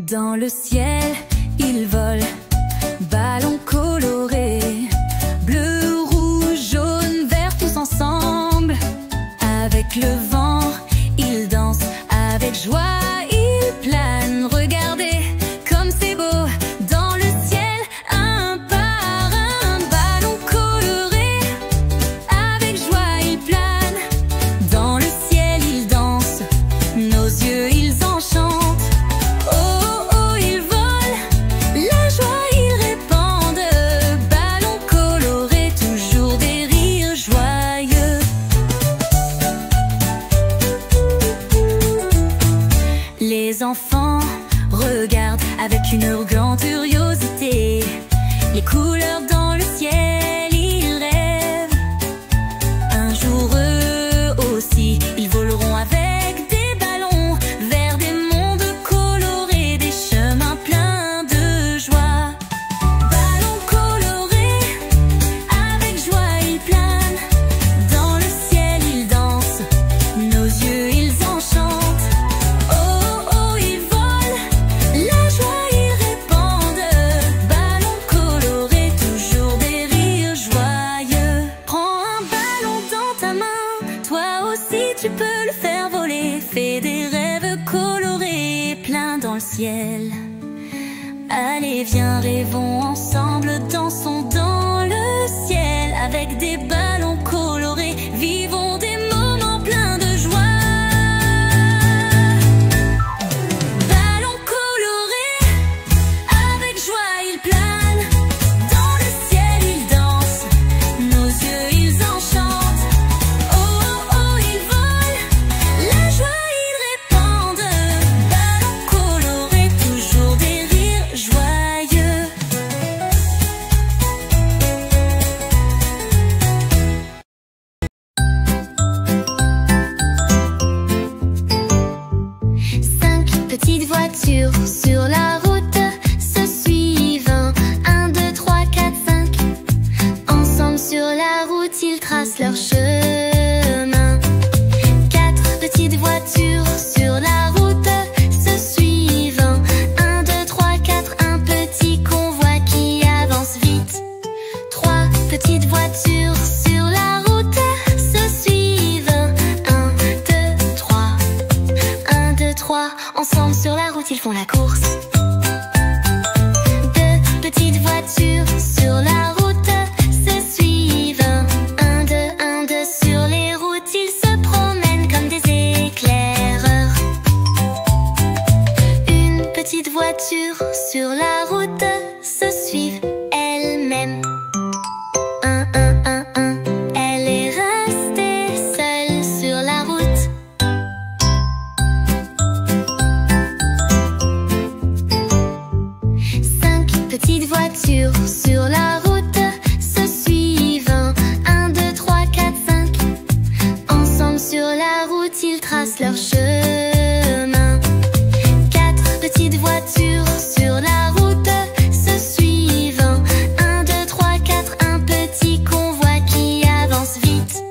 Dans le ciel, il vole, ballons colorés, bleu, rouge, jaune, vert, tous ensemble. Avec le vent, il danse, avec joie, il plane. Regardez comme c'est beau, dans le ciel, un par un, ballon coloré, avec joie, il plane. Dans le ciel, il danse, nos yeux, ils enchantent. Les enfants regardent avec une grande curiosité les couleurs dans le ciel, ils rêvent. Un jour eux aussi, ils voleront avec des ballons vers des mondes colorés, des chemins pleins de joie. Ballons colorés, avec joie ils planent. Dans le ciel ils dansent, nos yeux ils enchantent. Tu peux le faire voler, fais des rêves colorés, pleins dans le ciel. Allez, viens, rêvons ensemble, dansons dans le ciel. Avec des ballons colorés, vivons des moments pleins de joie. Ballons colorés, avec joie ils planent. Dans le ciel ils dansent, nos yeux ils enchantent. Petites voitures sur la route se suivent. 1, 2, 3, 4, 5. Ensemble sur la route, ils tracent leur chemin. 4 petites voitures sur la route se suivent. 1, 2, 3, 4. Un petit convoi qui avance vite. 3 petites voitures sur la route se suivent. 1, 2, 3. 1, 2, 3. Ensemble sur la route, ils font la course. 2 petites voitures sur la route se suivent. 1, 2, 1, 2. Sur les routes, ils se promènent comme des éclaireurs. Une petite voiture sur la route se suivent elle-même. 1, 1, 1, 1. Elle est restée seule sur la route. 5 petites voitures sur la route se suivent. 1, 2, 3, 4, 5. Ensemble sur la route, ils tracent leur chemin. 4 petites voitures sur la route se suivent. 1, 2, 3, 4. Un petit convoi qui avance vite.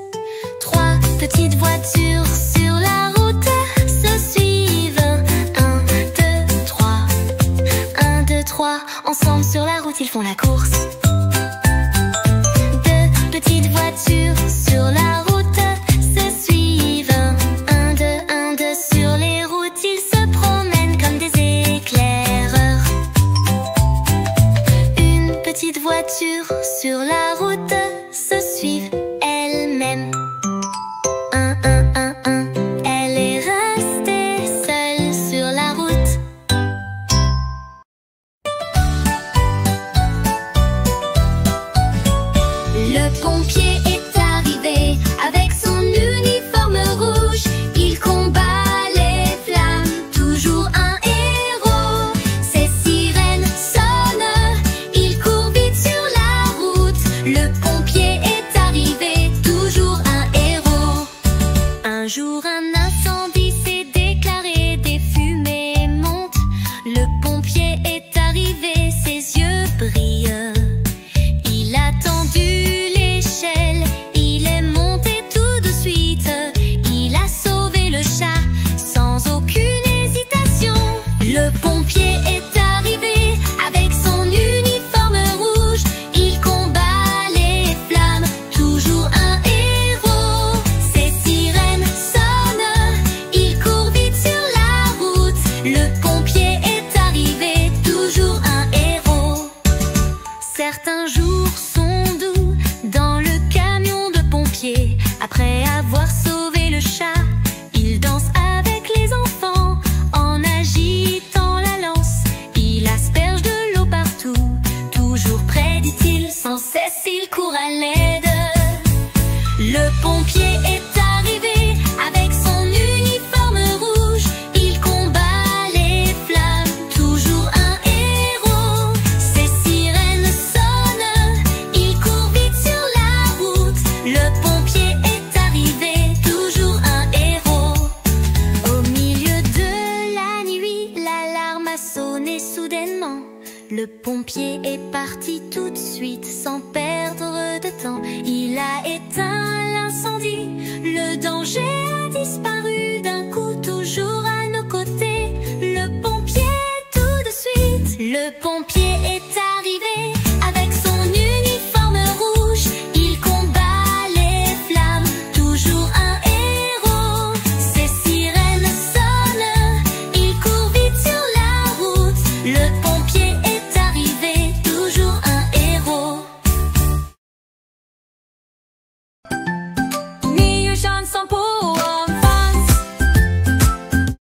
3 petites voitures sur la route se suivent. 1, 2, 3. 1, 2, 3. Ensemble sur la route, ils font la course. 2 petites voitures sur la route se suivent. 1, 2, 1, 2. Sur les routes, ils se promènent comme des éclaireurs. Une petite voiture sur la route se suivent elle-même. 1, 1, 1, 1. Elle est restée seule sur la route. Le pompier est arrivé avec son uniforme rouge. Il combat les flammes, toujours un héros. Ses sirènes sonnent, il court vite sur la route. Le pompier est arrivé, toujours un héros. Un jour un incendie s'est déclaré, des fumées montent. Le pompier est arrivé, ses yeux brillent. Il a tendu l'échelle, il est monté tout de suite. Il a sauvé le chat sans aucune hésitation. Le pompier est Il a éteint l'incendie, le danger a disparu. D'un coup, toujours à nos côtés, le pompier tout de suite. Le pompier est